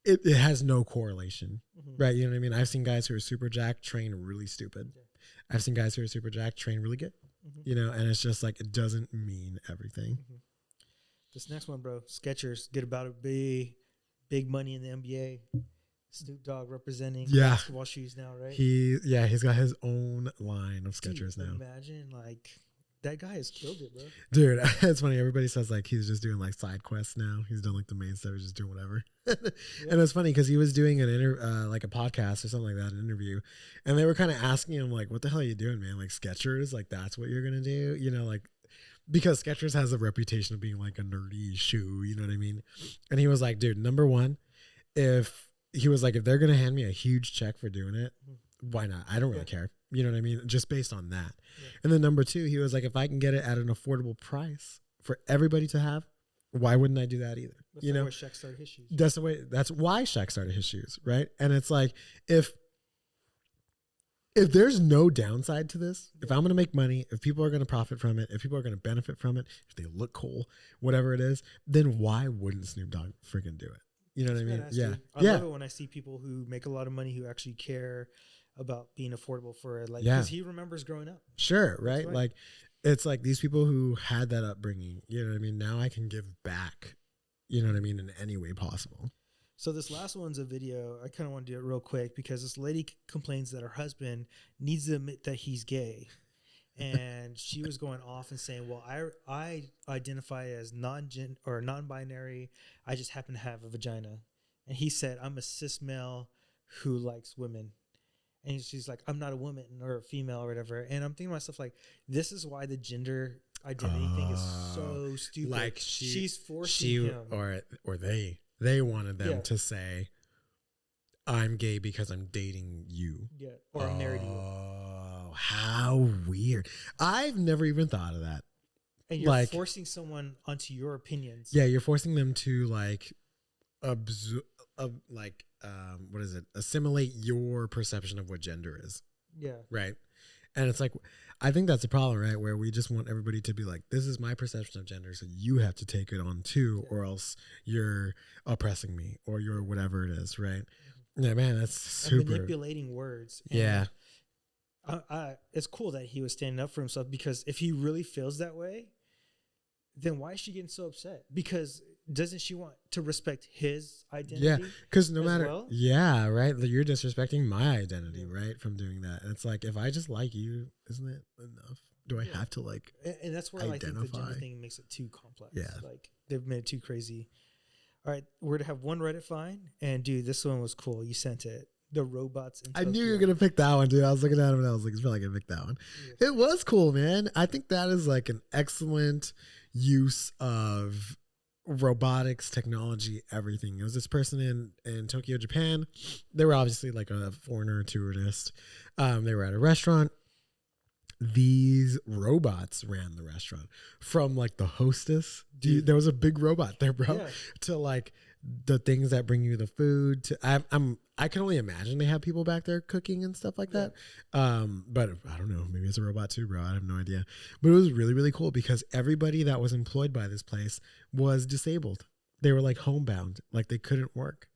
it has no correlation, right? You know what I mean? I've seen guys who are super jacked train really stupid. Yeah. I've seen guys who are super jacked train really good, you know, and it's just like, it doesn't mean everything. This next one, bro, Skechers, get about to be big money in the NBA. Snoop Dogg representing basketball shoes now, right? He's got his own line of Skechers now. Imagine, like, that guy has killed it, bro. Dude, it's funny. Everybody says like he's just doing like side quests now. He's done like the main stuff. He's just doing whatever. And it's funny because he was doing an like a podcast or something like that, an interview, and they were kind of asking him like, "What the hell are you doing, man? Like Skechers, like that's what you're gonna do?" You know, like because Skechers has a reputation of being like a nerdy shoe. You know what I mean? And he was like, "Dude, number one, if they're gonna hand me a huge check for doing it, why not? I don't really care." You know what I mean? Just based on that. Yeah. And then number two, he was like, if I can get it at an affordable price for everybody to have, why wouldn't I do that either? That's you know, why Shaq started his shoes. That's why Shaq started his shoes, right? And it's like, if there's no downside to this, if I'm going to make money, if people are going to profit from it, if people are going to benefit from it, if they look cool, whatever it is, then why wouldn't Snoop Dogg freaking do it? You know what I mean? Yeah. I love it when I see people who make a lot of money who actually care about being affordable for it, like because he remembers growing up. Sure, right? Like it's like these people who had that upbringing, you know what I mean? Now I can give back, you know what I mean, in any way possible. So this last one's a video. I kind of want to do it real quick because this lady complains that her husband needs to admit that he's gay. And she was going off and saying, well, I identify as non-binary. I just happen to have a vagina. And he said, I'm a cis male who likes women. And she's like, I'm not a woman or a female or whatever. And I'm thinking to myself, like, this is why the gender identity thing is so stupid. Like she's forcing him. Or they wanted them to say, I'm gay because I'm dating you. Yeah. Or I'm married to you. Oh, how weird. I've never even thought of that. And you're forcing someone onto your opinions. Yeah, you're forcing them to like assimilate your perception of what gender is. Yeah. Right. And it's like, I think that's a problem, right? Where we just want everybody to be like, this is my perception of gender, so you have to take it on too, or else you're oppressing me, or you're whatever it is, right? Yeah, man, that's super. Manipulating words. Yeah. It's cool that he was standing up for himself, because if he really feels that way, then why is she getting so upset? Because doesn't she want to respect his identity? Yeah, because no matter, right? You're disrespecting my identity, right? From doing that. And it's like, if I just like you, isn't it enough? Do I have to like And that's where I think the gender thing makes it too complex. Yeah. Like, they've made it too crazy. All right, we're going to have one Reddit find. And, dude, this one was cool. You sent it. The robots in Tokyo. I knew you were going to pick that one, dude. I was looking at him and I was like, he's probably going to pick that one. Yeah. It was cool, man. I think that is like an excellent use of robotics, technology, everything. It was this person in Tokyo, Japan. They were obviously like a foreigner tourist. They were at a restaurant these robots ran the restaurant, from like the hostess. Dude, there was a big robot there, bro, to like the things that bring you the food. To I can only imagine they have people back there cooking and stuff like that. But I don't know, maybe it's a robot too, bro. I have no idea. But it was really, really cool because everybody that was employed by this place was disabled. They were like homebound, like they couldn't work.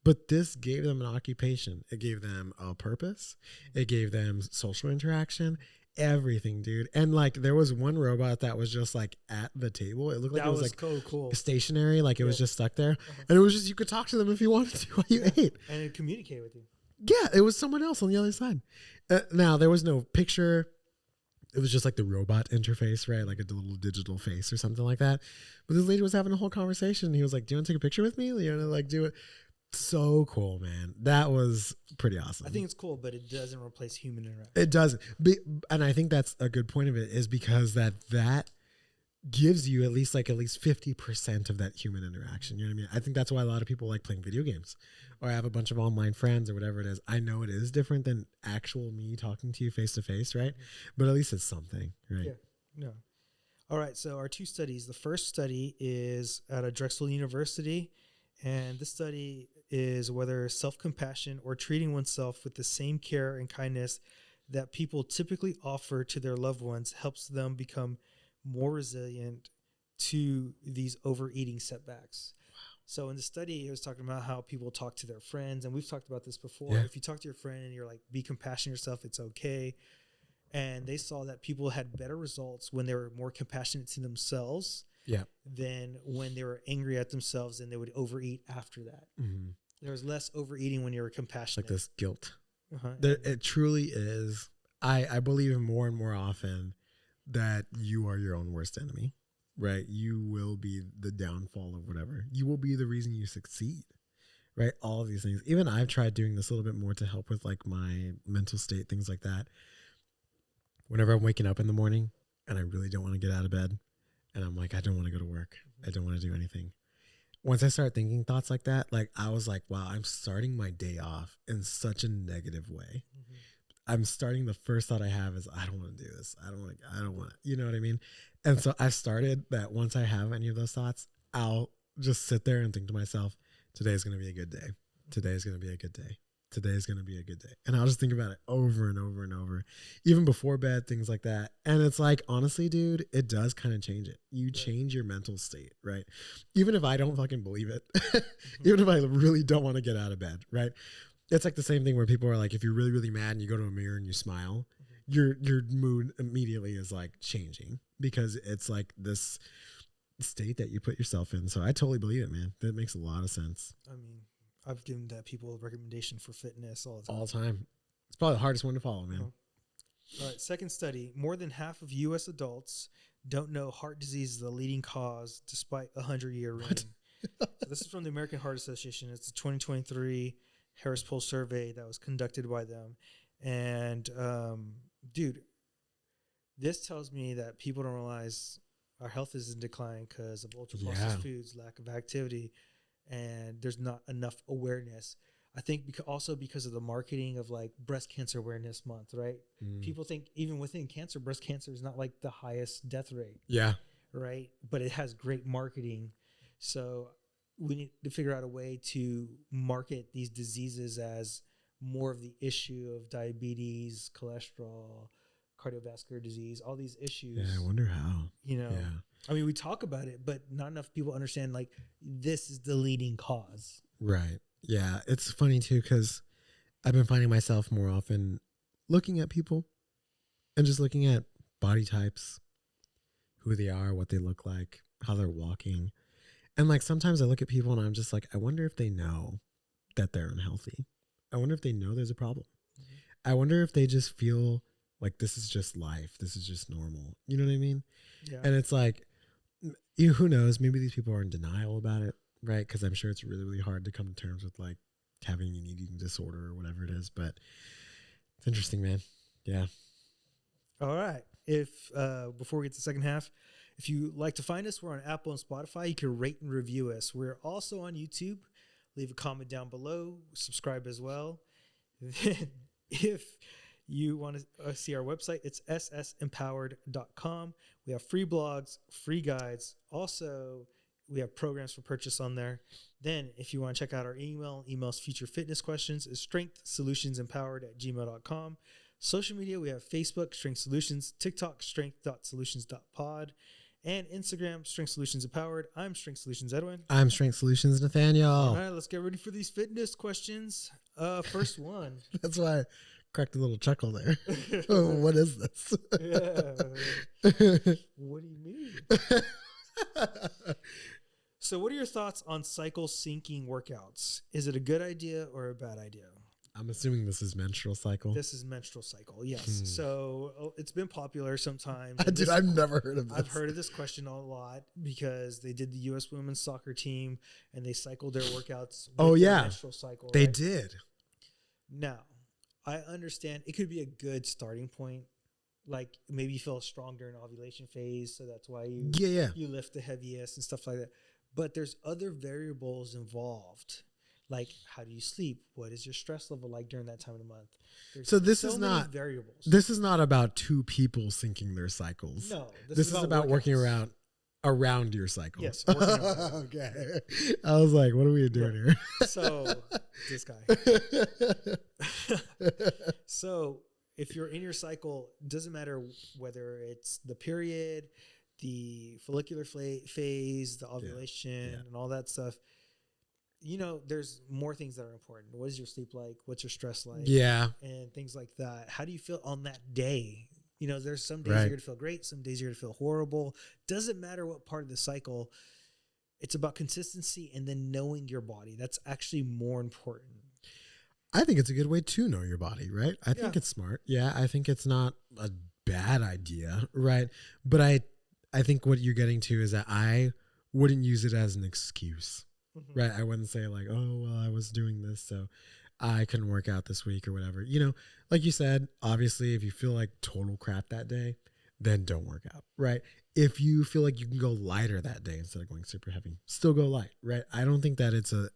But this gave them an occupation. It gave them a purpose. It gave them social interaction, everything, dude. And like there was one robot that was just like at the table. It looked like it was like cool. Stationary, like it was just stuck there. And it was just, you could talk to them if you wanted to while you ate. And it'd communicate with you. Yeah, it was someone else on the other side. Now, there was no picture. It was just like the robot interface, right? Like a little digital face or something like that. But this lady was having a whole conversation. He was like, do you want to take a picture with me? You want to like do it? So cool, man. That was pretty awesome. I think it's cool, but it doesn't replace human interaction. It doesn't. And I think that's a good point of it, is because that gives you at least 50% of that human interaction. You know what I mean? I think that's why a lot of people like playing video games, or have a bunch of online friends or whatever it is. I know it is different than actual me talking to you face to face, right? But at least it's something, right? Yeah. No. All right. So our two studies. The first study is at a Drexel University, and this study is whether self-compassion or treating oneself with the same care and kindness that people typically offer to their loved ones helps them become more resilient to these overeating setbacks. Wow. So in the study, it was talking about how people talk to their friends, and we've talked about this before. Yeah. If you talk to your friend and you're like, be compassionate yourself, it's okay. And they saw that people had better results when they were more compassionate to themselves than when they were angry at themselves and they would overeat after that. There was less overeating when you were compassionate. Like this guilt. It truly is. I believe more and more often that you are your own worst enemy, right? You will be the downfall of whatever. You will be the reason you succeed, right? All of these things. Even I've tried doing this a little bit more to help with like my mental state, things like that. Whenever I'm waking up in the morning and I really don't want to get out of bed and I'm like, I don't want to go to work. I don't want to do anything. Once I start thinking thoughts like that, like I was like, wow, I'm starting my day off in such a negative way. I'm starting, the first thought I have is, I don't want to do this. I don't want to, you know what I mean? And so I've started that once I have any of those thoughts, I'll just sit there and think to myself, today's going to be a good day. Today's going to be a good day. Today's going to be a good day. And I'll just think about it over and over and over, even before bed, things like that. And it's like, honestly, dude, it does kind of change it. You change your mental state, right? Even if I don't fucking believe it, even if I really don't want to get out of bed, right? It's like the same thing where people are like, if you're really, really mad and you go to a mirror and you smile, your mood immediately is like changing, because it's like this state that you put yourself in. So I totally believe it, man. That makes a lot of sense. I mean, I've given that people a recommendation for fitness all the time. All the time. It's probably the hardest one to follow, man. All right. Second study. More than half of U.S. adults don't know heart disease is the leading cause despite a 100-year reign. So this is from the American Heart Association. It's the 2023 Harris Poll survey that was conducted by them. And, dude, this tells me that people don't realize our health is in decline because of ultra-processed foods, lack of activity, and there's not enough awareness. I think also because of the marketing of like Breast Cancer Awareness Month, right? People think even within cancer, breast cancer is not like the highest death rate. Yeah. Right? But it has great marketing. So we need to figure out a way to market these diseases as more of the issue of diabetes, cholesterol, cardiovascular disease, all these issues. Yeah, I wonder how. You know, I mean, we talk about it, but not enough people understand like this is the leading cause. Right. Yeah. It's funny too, because I've been finding myself more often looking at people and just looking at body types, who they are, what they look like, how they're walking. And like sometimes I look at people and I'm just like, I wonder if they know that they're unhealthy. I wonder if they know there's a problem. I wonder if they just feel like this is just life. This is just normal. You know what I mean? Yeah. And it's like, who knows? Maybe these people are in denial about it, right? Because I'm sure it's really, really hard to come to terms with like having an eating disorder or whatever it is. But it's interesting, man. Yeah. All right. If before we get to the second half, if you like to find us, we're on Apple and Spotify. You can rate and review us. We're also on YouTube. Leave a comment down below. Subscribe as well. If you want to see our website, it's ssempowered.com. We have free blogs, free guides. Also, we have programs for purchase on there. Then, if you want to check out our emails future fitness questions is strengthsolutionsempowered@gmail.com. Social media, we have Facebook, Strength Solutions, TikTok, strength.solutions.pod, and Instagram, Strength Solutions Empowered. I'm Strength Solutions Edwin. I'm Strength Solutions Nathaniel. All right, let's get ready for these fitness questions. First one. That's why I cracked a little chuckle there. Oh, what is this? Yeah. What do you mean? So what are your thoughts on cycle syncing workouts? Is it a good idea or a bad idea? I'm assuming this is menstrual cycle. This is menstrual cycle, yes. So it's been popular sometimes. Dude, I've never heard of this. I've heard of this question a lot because they did the U.S. women's soccer team and they cycled their workouts with their menstrual cycle. They right? did. Now, I understand it could be a good starting point. Like maybe you feel strong during ovulation phase, so that's why you lift the heaviest and stuff like that. But there's other variables involved. Like, how do you sleep? What is your stress level like during that time of the month? There's so this is not variables. This is not about two people syncing their cycles. No, this is about working around your cycle. Yes. Okay. I was like, what are we doing here? So this guy. So if you're in your cycle, doesn't matter whether it's the period, the follicular phase, the ovulation, and all that stuff. You know, there's more things that are important. What is your sleep like? What's your stress like? Yeah. And things like that. How do you feel on that day? You know, there's some days you're going to feel great. Some days you're going to feel horrible. Doesn't matter what part of the cycle. It's about consistency and then knowing your body. That's actually more important. I think it's a good way to know your body, right? I think it's smart. Yeah, I think it's not a bad idea, right? But I think what you're getting to is that I wouldn't use it as an excuse. Mm-hmm. Right. I wouldn't say like, oh, well, I was doing this, so I couldn't work out this week or whatever. You know, like you said, obviously, if you feel like total crap that day, then don't work out. Right. If you feel like you can go lighter that day instead of going super heavy, still go light. Right. I don't think that it's a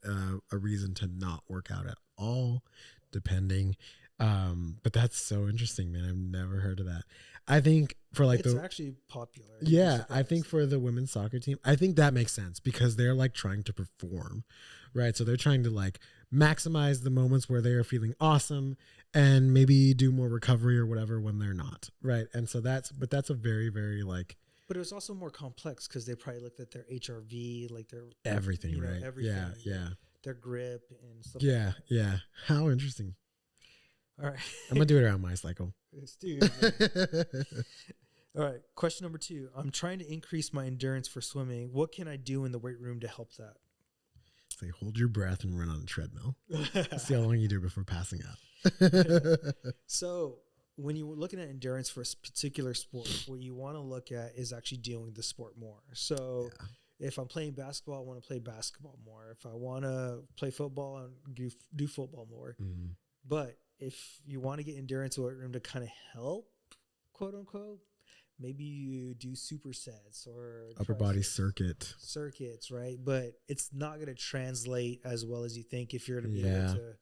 reason to not work out at all, depending. But that's so interesting, man. I've never heard of that. I think for like it's actually popular. Yeah, I think for the women's soccer team, I think that makes sense because they're like trying to perform, right? So they're trying to like maximize the moments where they are feeling awesome and maybe do more recovery or whatever when they're not, right? And so that's a very, very like. But it was also more complex because they probably looked at their HRV, like their everything, right? Everything, yeah. Their grip and stuff. Yeah, like that. Yeah. How interesting. All right. I'm going to do it around my cycle. All right. Question number 2. I'm trying to increase my endurance for swimming. What can I do in the weight room to help that? Say, hold your breath and run on a treadmill. See how long you do before passing out. So when you're looking at endurance for a particular sport, what you want to look at is actually doing the sport more. So if I'm playing basketball, I want to play basketball more. If I want to play football, I do football more. Mm-hmm. But if you want to get endurance in the weight room to kind of help, quote unquote, maybe you do supersets or upper body circuits, right? But it's not going to translate as well as you think if you're going to be able to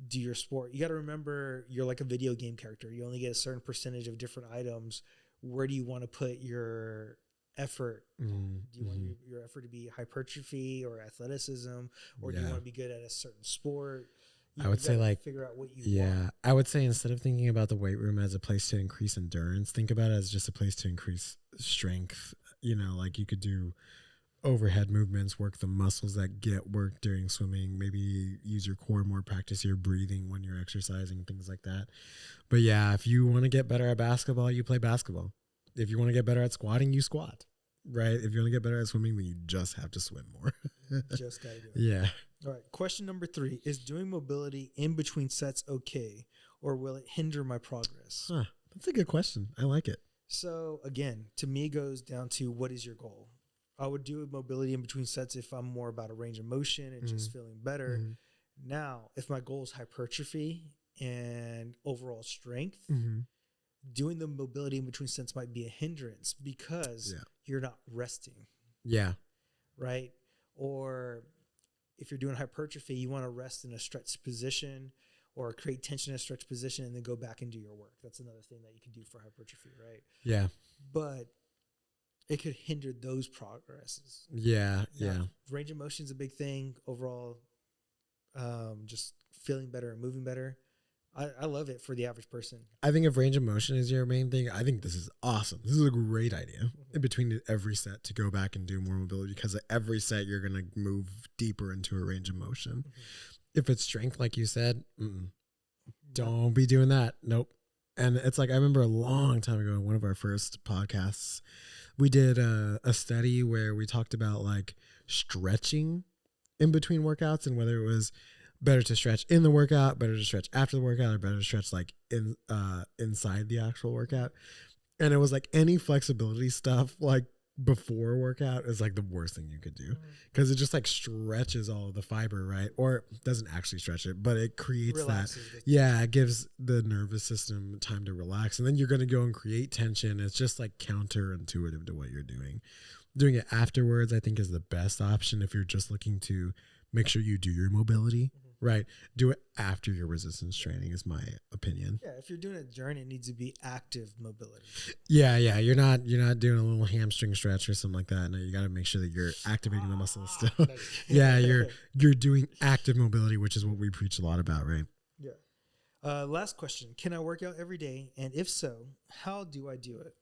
do your sport. You got to remember you're like a video game character. You only get a certain percentage of different items. Where do you want to put your effort? Mm-hmm. Do you want your effort to be hypertrophy or athleticism, or do you want to be good at a certain sport? I would say like figure out what you want. I would say instead of thinking about the weight room as a place to increase endurance, think about it as just a place to increase strength. You know, like you could do overhead movements, work the muscles that get worked during swimming, maybe use your core more, practice your breathing when you're exercising, things like that. But yeah, if you want to get better at basketball, you play basketball. If you want to get better at squatting, you squat. Right? If you want to get better at swimming, then you just have to swim more. Just gotta do it. Yeah. All right. Question number 3. Is doing mobility in between sets okay, or will it hinder my progress? Huh. That's a good question. I like it. So again, to me, it goes down to what is your goal? I would do mobility in between sets if I'm more about a range of motion and just feeling better. Mm-hmm. Now, if my goal is hypertrophy and overall strength, doing the mobility in between sets might be a hindrance because you're not resting. Yeah. Right? Or if you're doing hypertrophy, you want to rest in a stretched position, or create tension in a stretch position and then go back and do your work. That's another thing that you can do for hypertrophy, right? Yeah. But it could hinder those progresses. Yeah. Now, Yeah. range of motion is a big thing overall. Just feeling better and moving better. I love it for the average person. I think if range of motion is your main thing, I think this is awesome. This is a great idea in between every set to go back and do more mobility, because at every set you're going to move deeper into a range of motion. If it's strength, like you said, don't be doing that. Nope. And it's like, I remember a long time ago in one of our first podcasts, we did a study where we talked about like stretching in between workouts and whether it was better to stretch in the workout, better to stretch after the workout, or better to stretch like inside the actual workout. And it was like any flexibility stuff like before workout is like the worst thing you could do, because it just like stretches all of the fiber, right? Or it doesn't actually stretch it, but it creates it gives the nervous system time to relax, and then you're going to go and create tension. It's just like counterintuitive to what you're doing. Doing it afterwards, I think, is the best option if you're just looking to make sure you do your mobility. Right. Do it after your resistance training is my opinion. Yeah. If you're doing a journey, it needs to be active mobility. Yeah. Yeah. You're not doing a little hamstring stretch or something like that. No, you got to make sure that you're activating the muscles still. Yeah. You're doing active mobility, which is what we preach a lot about. Right. Yeah. Last question. Can I work out every day? And if so, how do I do it?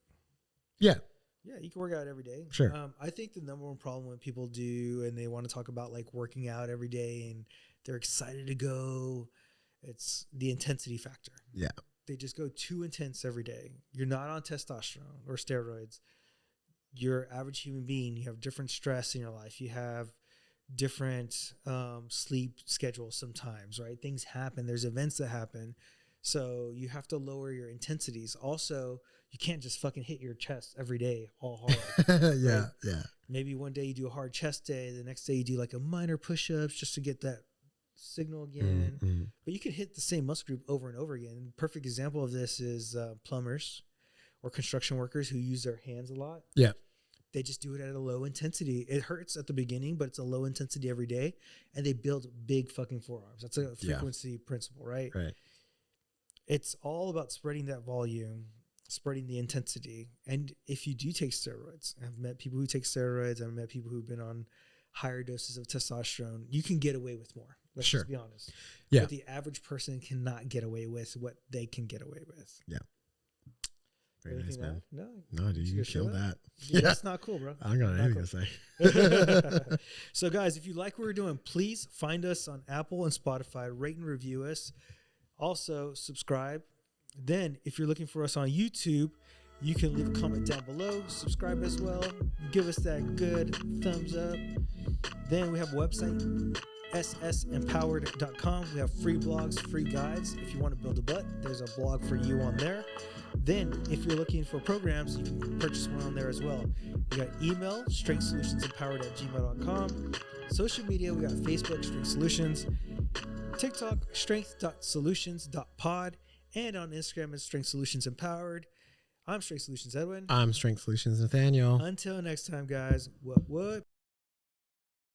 Yeah. Yeah, you can work out every day. Sure. I think the number one problem when people do and they want to talk about like working out every day and they're excited to go, it's the intensity factor. Yeah. They just go too intense every day. You're not on testosterone or steroids. You're an average human being. You have different stress in your life. You have different sleep schedules sometimes, right? Things happen. There's events that happen. So you have to lower your intensities. Also, you can't just fucking hit your chest every day all hard. Yeah, right? yeah. Maybe one day you do a hard chest day. The next day you do like a minor push-ups just to get that signal again. Mm-hmm. But you can hit the same muscle group over and over again. Perfect example of this is plumbers or construction workers who use their hands a lot. Yeah. They just do it at a low intensity. It hurts at the beginning, but it's a low intensity every day. And they build big fucking forearms. That's a frequency principle, right? Right. It's all about spreading that volume, spreading the intensity. And if you do take steroids, I've met people who take steroids. I've met people who've been on higher doses of testosterone. You can get away with more. Let's just be honest. Yeah. But the average person cannot get away with what they can get away with. Yeah. Very Anything nice, man. No, dude, you killed that. Yeah, that's not cool, bro. I don't got anything to say. So, guys, if you like what we're doing, please find us on Apple and Spotify. Rate and review us. Also, subscribe. Then, if you're looking for us on YouTube, you can leave a comment down below. Subscribe as well. Give us that good thumbs up. Then we have a website, ssempowered.com. We have free blogs, free guides. If you want to build a butt, there's a blog for you on there. Then, if you're looking for programs, you can purchase one on there as well. We got email, strengthsolutionsempowered@gmail.com. Social media, we got Facebook, Strength Solutions. TikTok, strength.solutions.pod. And on Instagram, it's Strength Solutions Empowered. I'm Strength Solutions Edwin. I'm Strength Solutions Nathaniel. Until next time, guys. What?